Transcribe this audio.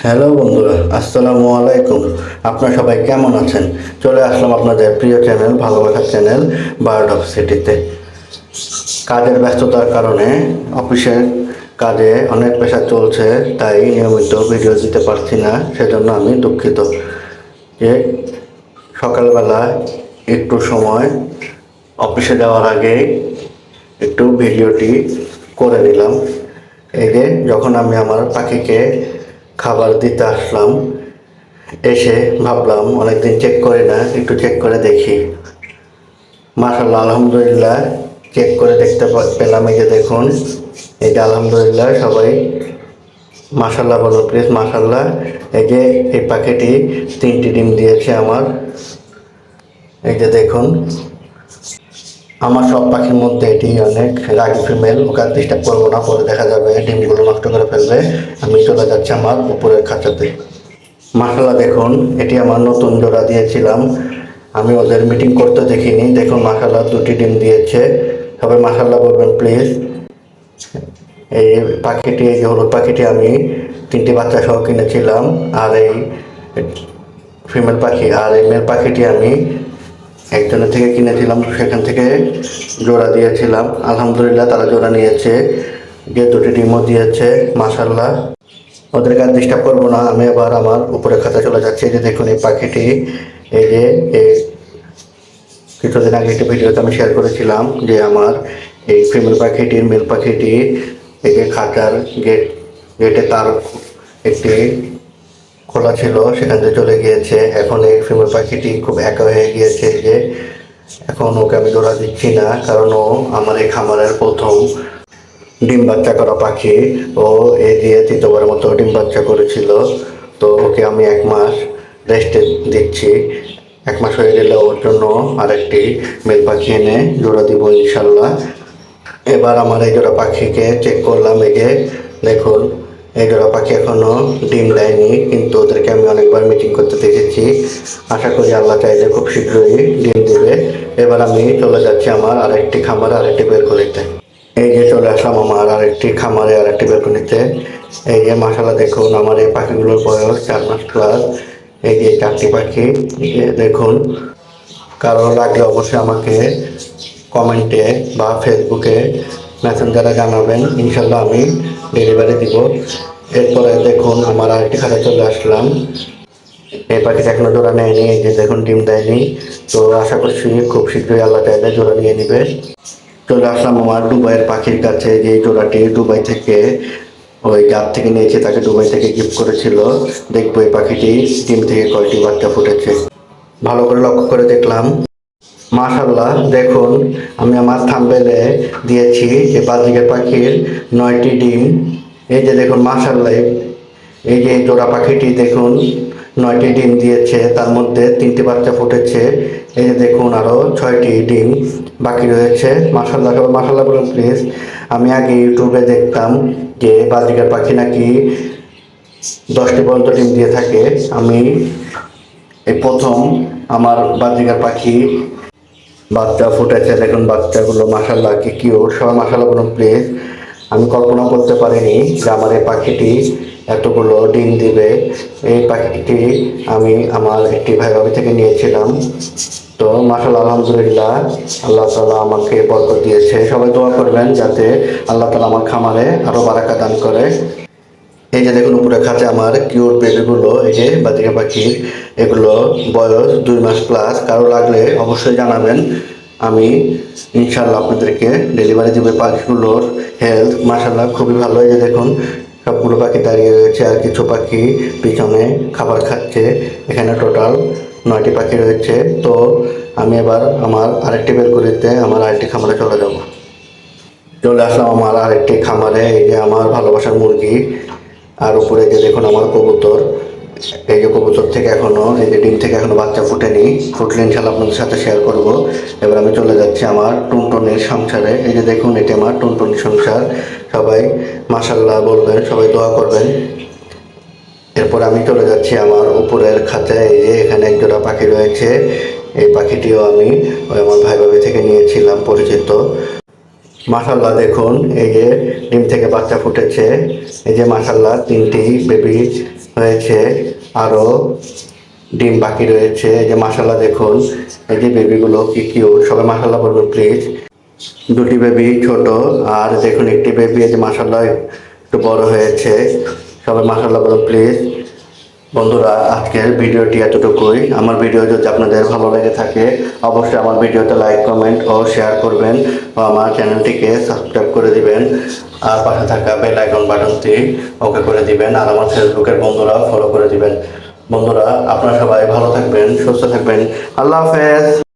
Hello বন্ধুরা, আসসালামু আলাইকুম। আপনারা সবাই কেমন আছেন? চলে আসলাম আপনাদের প্রিয় চ্যানেল, ভালোবাসার চ্যানেল বার্ড অফ সিটিতে। কাজের ব্যস্ততার কারণে অফিসের কাজে অনেক প্রেশার চলছে, তাই নিয়মিত ভিডিও দিতে পারছি না, সেজন্য আমি দুঃখিত। যে সকালবেলা একটু সময় অফিসে যাওয়ার আগে একটু ভিডিওটি করে নিলাম। এই যে যখন আমি আমার পাখিকে খাবার দিতে আসলাম, এসে ভাবলাম অনেকদিন চেক করি না, একটু চেক করে দেখি। মাশাআল্লাহ, আলহামদুলিল্লাহ, চেক করে দেখতে পেলাম। এই যে দেখুন, এই যে আলহামদুলিল্লাহ, সবাই মাশাআল্লাহ বলুন প্লিজ, মাশাআল্লাহ। এই যে এই পাখিটি 3টি ডিম দিয়েছে আমার। এই যে দেখুন, আমার সব পাখির মধ্যে এটি অনেক রাগী ফিমেল। ওকে ডিস্টার্ব করবো না, পরে দেখা যাবে ডিমগুলো নষ্ট করে ফেলবে। আমি চলে যাচ্ছি আমার উপরের খাঁচাতে। মাশাআল্লাহ, দেখুন, এটি আমার নতুন জোড়া দিয়েছিলাম। আমি ওদের মিটিং করতে দেখিনি। দেখুন মাশাআল্লাহ, 2টি ডিম দিয়েছে। সবাই মাশাআল্লাহ বলবেন প্লিজ। এই পাখিটি, এই যে হলুদ পাখিটি আমি 3টি বাচ্চা সহ কিনেছিলাম। আর এই ফিমেল পাখি আর এই মেল পাখিটি আমি একজনের থেকে কিনেছিলাম, সেখান থেকে জোড়া দিয়েছিলাম। আলহামদুলিল্লাহ, তারা জোড়া নিয়েছে, যে 2টি ডিমও দিয়েছে। মাশাআল্লাহ, ওদেরকে আর ডিস্টার্ব করবো না, আমি আবার আমার উপরে খাতা চলে যাচ্ছি। এই যে দেখুন, এই পাখিটি, এই যে কিছুদিন আগে একটি ভিডিওতে আমি শেয়ার করেছিলাম যে আমার এই ফিমেল পাখিটির মেল পাখিটি এই যে খাঁচার গেটে তার একটি খোলা ছিল, সেখান থেকে চলে গিয়েছে। এখন এই ফিমেল পাখিটি খুব একা হয়ে গিয়েছে। যে এখন ওকে আমি জোড়া দিচ্ছি না, কারণ ও আমার এই খামারের প্রথম ডিম বাচ্চা করা পাখি। ও এই দিয়ে 3বার মতো ডিম বাচ্চা করেছিল। তো ওকে আমি 1 মাস রেস্টে দিচ্ছি। 1 মাস হয়ে গেলে ওর জন্য আরেকটি মেল পাখি এনে জোড়া দিব ইনশাল্লাহ। এবার আমার এই জোড়া পাখিকে চেক করলাম। এই যে দেখুন, এই জোড়া পাখি এখনো ডিম দেয়নি, কিন্তু ওদেরকে আমি অনেকবার মিটিং করতে দেখেছি। আশা করি আল্লাহ চাইলে খুব শীঘ্রই ডিম দেবে। এবার আমি চলে যাচ্ছি আমার আরেকটি খামারে, আরেকটি বেলকনিতে। এই যে চলে আসলাম আমার আরেকটি খামারে, আরেকটি বেলকনিতে। এই যে মাশাআল্লাহ, দেখুন আমার এই পাখিগুলোর বয়স 4 মাস প্লাস। এই যে 4টি পাখি, এই যে দেখুন। কারো লাগলে অবশ্যই আমাকে কমেন্টে বা ফেসবুকে মেসেঞ্জারে জানাবেন, ইনশাল্লাহ আমি ডেলিভারি দিব। এরপরে দেখুন, আমার আরেকটি খাতা চলে আসলাম। এই পাখিটা এখনো জোড়া নেয়নি, এই যে দেখুন ডিম দেয়নি। তো আশা করছি খুব শীঘ্রই আল্লাহ চাইলে জোড়া নিয়ে নিবে। চলে আসলাম আমার দুবাইয়ের পাখির কাছে, যে জোড়াটি দুবাই থেকে ওই গাব থেকে নিয়েছে, তাকে দুবাই থেকে গিফট করেছিল। দেখবো এই পাখিটি ডিম থেকে কয়টি বাচ্চা ফুটেছে। ভালো করে লক্ষ্য করে দেখলাম। মাশাআল্লাহ, দেখুন, আমি আমার থাম্বনেইলে দিয়েছি যে বাজিকার পাখির 9টি ডিম। এই যে দেখুন মাশাআল্লাহ, এই যে জোড়া পাখিটি দেখুন 9টি ডিম দিয়েছে, তার মধ্যে 3টি বাচ্চা ফুটেছে। এই যে দেখুন, আরও 6টি ডিম বাকি রয়েছে। মাশাআল্লাহ, সবাই মাশাআল্লাহ বলুন প্লিজ। আমি আগে ইউটিউবে দেখতাম যে বাজিকার পাখি নাকি 10টি পর্যন্ত ডিম দিয়ে থাকে। আমি এই প্রথম আমার বাজিকার পাখি বাচ্চা ফুটেছে। দেখুন বাচ্চাগুলো মাশাআল্লাহ কি কিউট, সবাই মাশাআল্লাহ বলুন প্লিজ। আমি কল্পনা করতে পারিনি যে আমার এই পাখিটি এতগুলো ডিম দিবে। এই পাখিটি আমি আমার একটি ভাই ভাবি থেকে নিয়েছিলাম। তো মাশাআল্লাহ, আলহামদুলিল্লাহ, আল্লাহ তাআলা আমাকে বরকত দিয়েছে। সবাই দোয়া করবেন যাতে আল্লাহ তাআলা আমার খামারে আরো বারাকা দান করে। এই যে দেখুন উপরে খাঁচা আমার কিউট বেবিগুলো, এই যে বাজিকা পাখির, এগুলো বয়স 2 মাস প্লাস। কারো লাগলে অবশ্যই জানাবেন, আমি ইনশাল্লাহ আপনাদেরকে ডেলিভারি দেবে। পাখিগুলোর হেলথ মাশাআল্লাহ খুবই ভালো। এই যে দেখুন, সবগুলো পাখি দাঁড়িয়ে রয়েছে, আর কিছু পাখি পিছনে খাবার খাচ্ছে। এখানে টোটাল 9টি পাখি রয়েছে। তো আমি এবার আমার আরেকটি বেলকনিতে, আমার আরেকটি খামারে চলে যাব। চলে আসলাম আমার আরেকটি খামারে। এই যে আমার ভালোবাসার মুরগি, আর উপরে যে দেখুন আমার কবুতর। এই যে কবুতর থেকে এখনো, এই যে ডিম থেকে এখনো বাচ্চা ফুটেনি, ফুটলে ইনশাল্লাহ আপনাদের সাথে শেয়ার করব। এবার আমি চলে যাচ্ছি আমার টুনটুনির সংসারে। এই যে দেখুন, এটি আমার টুনটুনির সংসার। সবাই মাশাআল্লাহ বলবেন, সবাই দোয়া করবেন। এরপর আমি চলে যাচ্ছি আমার উপরের খাঁচায়। এই যে এখানে এক জোড়া পাখি রয়েছে। এই পাখিটিও আমি আমার ভাই ভাবি থেকে নিয়েছিলাম, পরিচিত। মাশাআল্লাহ, দেখুন এই যে ডিম থেকে বাচ্চা ফুটেছে। এই যে মাশাআল্লাহ, 3টি বেবি হয়েছে, আরও ডিম বাকি রয়েছে। এই যে মাশাল্লাহ দেখুন, এই যে বেবিগুলো কি কিউট, সবাই মাশাল্লাহ বলবেন প্লিজ। দুটি বেবি ছোট, আর দেখুন একটি বেবি এই যে মাশাল্লাহ একটু বড় হয়েছে, সবাই মাশাল্লাহ বলুন প্লিজ। বন্ধুরা, আজকের ভিডিওটি এতটুকুই। আমার ভিডিও যদি আপনাদের ভালো লেগে থাকে অবশ্যই আমার ভিডিওতে লাইক, কমেন্ট ও শেয়ার করবেন ও আমার চ্যানেলটিকে সাবস্ক্রাইব করে দিবেন, আর পাশে থাকা বেল আইকন বাটনটি ওকে করে দিবেন, আর আমার ফেসবুকের বন্ধুরা ফলো করে দিবেন। বন্ধুরা, আপনারা সবাই ভালো থাকবেন, সুস্থ থাকবেন। আল্লাহ হাফেজ।